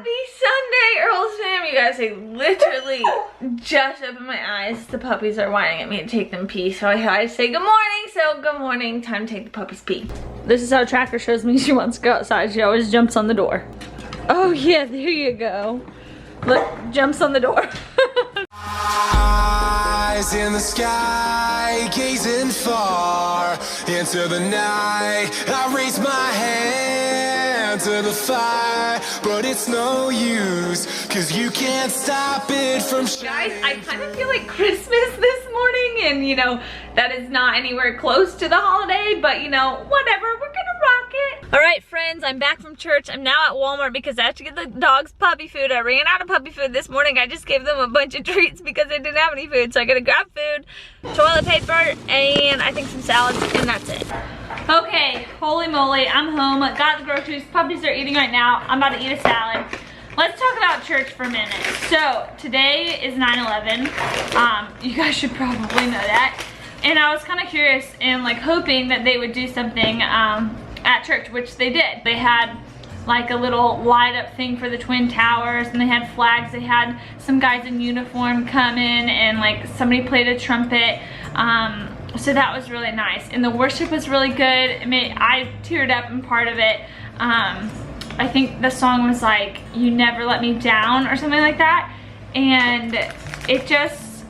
Happy Sunday, Earl's fam. You guys, I literally just opened my eyes. The puppies are whining at me to take them pee, so I say good morning. So good morning, time to take the puppies pee. This is how Tracker shows me she wants to go outside. She always jumps on the door. Oh yeah, there you go. Look, jumps on the door. Eyes in the sky, gazing far into the night. I raise my hand to the fire, but it's no use, cause you can't stop it from Guys, I kind of feel like Christmas this morning, and you know, that is not anywhere close to the holiday, but you know, whatever, we're gonna rock it. All right, friends, I'm back from church. I'm now at Walmart because I have to get the dogs puppy food. I ran out of puppy food this morning. I just gave them a bunch of treats because they didn't have any food, so I gotta grab food, toilet paper, and I think some salads, and that's it. Okay, holy moly, I'm home, got the groceries, puppies are eating right now. I'm about to eat a salad. Let's talk about church for a minute. So, today is 9/11. You guys should probably know that. And I was kind of curious and like hoping that they would do something at church, which they did. They had like a little light up thing for the Twin Towers, and they had flags. They had some guys in uniform come in, and like somebody played a trumpet. So that was really nice, and the worship was really good. I teared up in part of it. I think the song was like, "You Never Let Me Down" or something like that, and it just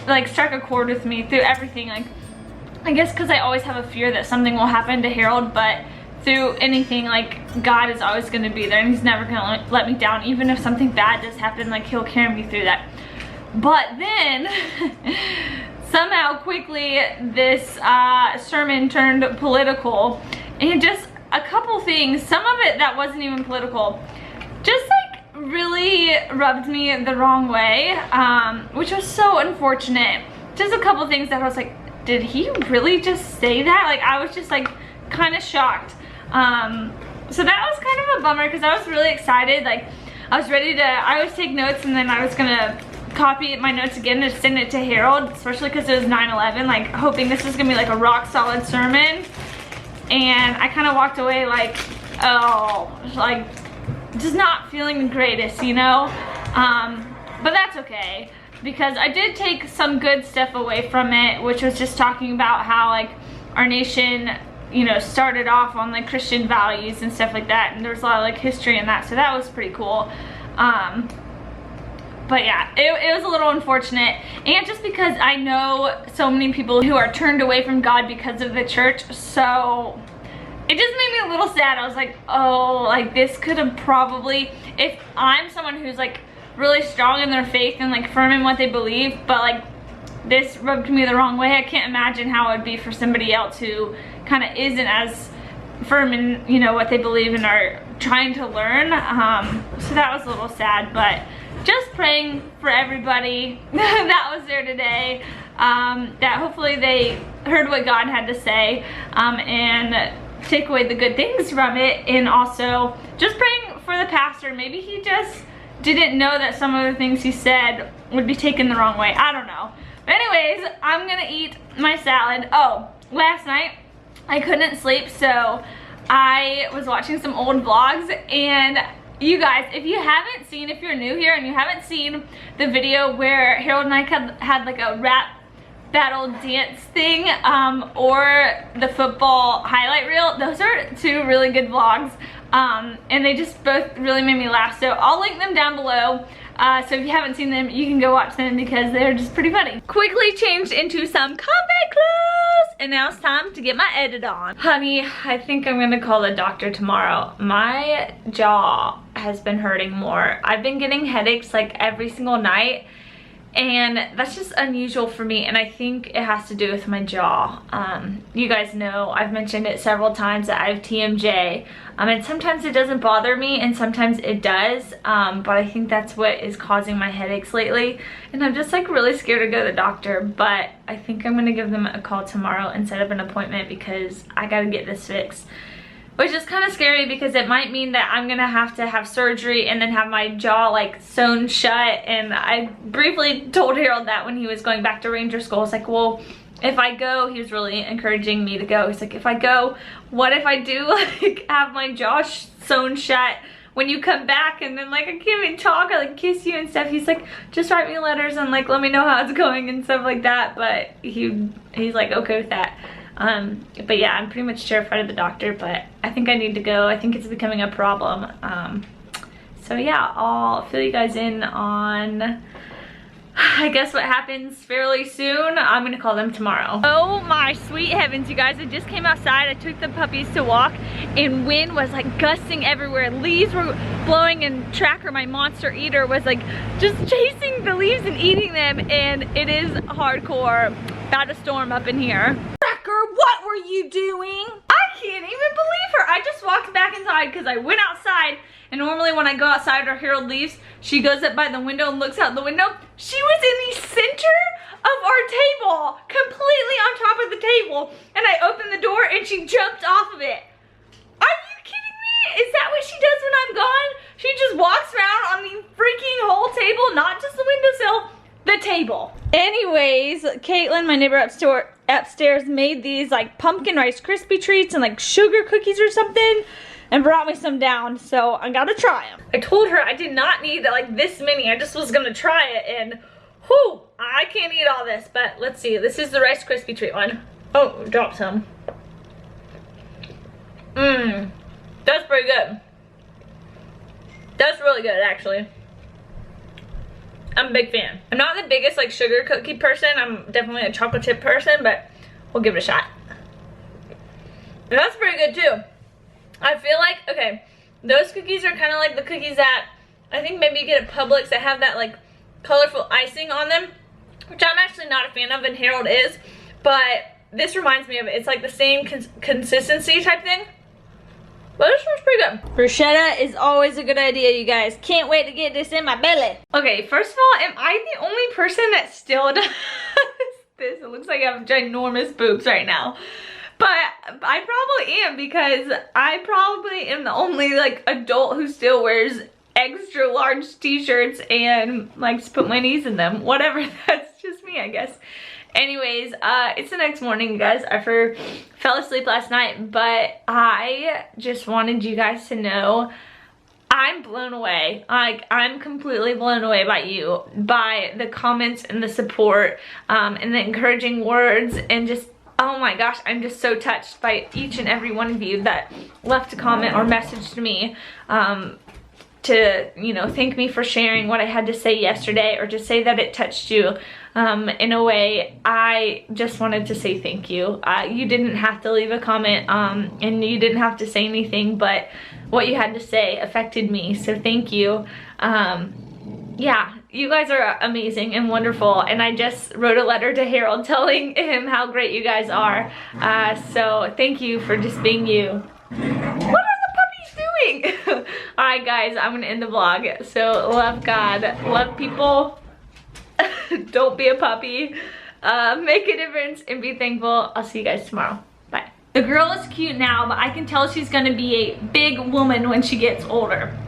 like struck a chord with me through everything. Like, I guess because I always have a fear that something will happen to Harold, but through anything, like, God is always going to be there, and he's never going to let me down. Even if something bad does happen, like, he'll carry me through that. But then somehow quickly this sermon turned political, and just a couple things, some of it that wasn't even political, just like really rubbed me the wrong way, which was so unfortunate. Just a couple things that I was like, did he really just say that? Like, I was just like kind of shocked. So that was kind of a bummer because I was really excited. Like, I was ready to, I always take notes, and then I was gonna copy my notes again and send it to Harold, especially because it was 9/11, like hoping this was gonna be like a rock solid sermon. And I kind of walked away like, oh, like just not feeling the greatest, you know? But that's okay, because I did take some good stuff away from it, which was just talking about how like our nation, you know, started off on like Christian values and stuff like that, and there's a lot of like history in that, so that was pretty cool. But yeah, it was a little unfortunate, and just because I know so many people who are turned away from God because of the church, so it just made me a little sad. I was like, oh, like this could have probably, if I'm someone who's like really strong in their faith and like firm in what they believe, but like this rubbed me the wrong way. I can't imagine how it would be for somebody else who kind of isn't as firm in, you know, what they believe and are trying to learn. So that was a little sad, but just praying for everybody that was there today, that hopefully they heard what God had to say, and take away the good things from it. And also just praying for the pastor. Maybe he just didn't know that some of the things he said would be taken the wrong way. I don't know. But anyways, I'm gonna eat my salad. Oh, last night I couldn't sleep, so I was watching some old vlogs, and you guys, if you haven't seen, if you're new here and you haven't seen the video where Harold and I had like a rap battle dance thing, or the football highlight reel, those are two really good vlogs, and they just both really made me laugh, so I'll link them down below. So if you haven't seen them, you can go watch them because they're just pretty funny. Quickly changed into some combat clothes, and now it's time to get my edit on. Honey, I think I'm gonna call the doctor tomorrow. My jaw has been hurting more. I've been getting headaches like every single night, and that's just unusual for me, and I think it has to do with my jaw. You guys know, I've mentioned it several times that I have TMJ, and sometimes it doesn't bother me and sometimes it does, but I think that's what is causing my headaches lately, and I'm just like really scared to go to the doctor. But I think I'm gonna give them a call tomorrow and set up an appointment because I gotta get this fixed. Which is kind of scary because it might mean that I'm gonna have to have surgery and then have my jaw like sewn shut. And I briefly told Harold that when he was going back to Ranger School. I was like, well, if I go, he was really encouraging me to go. He's like, if I go, what if I do like have my jaw sewn shut when you come back, and then like I can't even talk, I like kiss you and stuff. He's like, just write me letters and like let me know how it's going and stuff like that. But he's like okay with that. But yeah, I'm pretty much terrified of the doctor, but I think I need to go. I think it's becoming a problem. So yeah, I'll fill you guys in on, I guess, what happens fairly soon. I'm gonna call them tomorrow. Oh my sweet heavens, you guys. I just came outside. I took the puppies to walk and wind was like gusting everywhere. Leaves were blowing and Tracker, my monster eater, was like just chasing the leaves and eating them, and it is hardcore. About a storm up in here. Tracker, what were you doing? I can't even believe her. I just walked back inside because I went outside, and normally when I go outside or Harold leaves, she goes up by the window and looks out the window. She was in the center of our table, completely on top of the table, and I opened the door and she jumped off of it. Are you kidding me? Is that what she does when I'm gone? She just walks around on the freaking whole table, not just the windowsill, the table. Anyways, Caitlin, my neighbor upstairs made these like pumpkin Rice Krispie treats and like sugar cookies or something, and brought me some down, so I gotta try them. I told her I did not need like this many. I just was gonna try it, and whew, I can't eat all this. But let's see. This is the Rice Krispie treat one. Oh, drop some. That's pretty good. That's really good, actually. I'm a big fan. I'm not the biggest like sugar cookie person. I'm definitely a chocolate chip person, but we'll give it a shot. And that's pretty good too. I feel like, okay, those cookies are kind of like the cookies that I think maybe you get at Publix that have that like colorful icing on them, which I'm actually not a fan of and Harold is, but this reminds me of it. It's like the same consistency type thing. But this one's pretty good. Bruschetta is always a good idea, you guys. Can't wait to get this in my belly. Okay, first of all, am I the only person that still does this? It looks like I have ginormous boobs right now. But I probably am, because I probably am the only like adult who still wears extra large t-shirts and likes to put my knees in them. Whatever, that's just me, I guess. Anyways, it's the next morning, you guys. I fell asleep last night, but I just wanted you guys to know I'm blown away. Like, I'm completely blown away by you, by the comments and the support, and the encouraging words, and just, oh my gosh, I'm just so touched by each and every one of you that left a comment or messaged me to, you know, thank me for sharing what I had to say yesterday, or to say that it touched you in a way. I just wanted to say thank you. You didn't have to leave a comment, and you didn't have to say anything, but what you had to say affected me, so thank you. Yeah, you guys are amazing and wonderful, and I just wrote a letter to Harold telling him how great you guys are. So thank you for just being you. What are the puppies doing? Alright guys, I'm gonna end the vlog. So love God, love people, don't be a puppy, make a difference, and be thankful. I'll see you guys tomorrow. Bye. The girl is cute now, but I can tell she's gonna be a big woman when she gets older.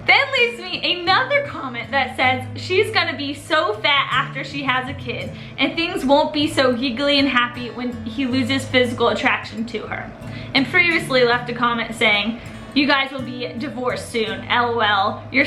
Then leaves me another comment that says she's gonna be so fat after she has a kid, and things won't be so giggly and happy when he loses physical attraction to her. And previously left a comment saying, you guys will be divorced soon, LOL. You're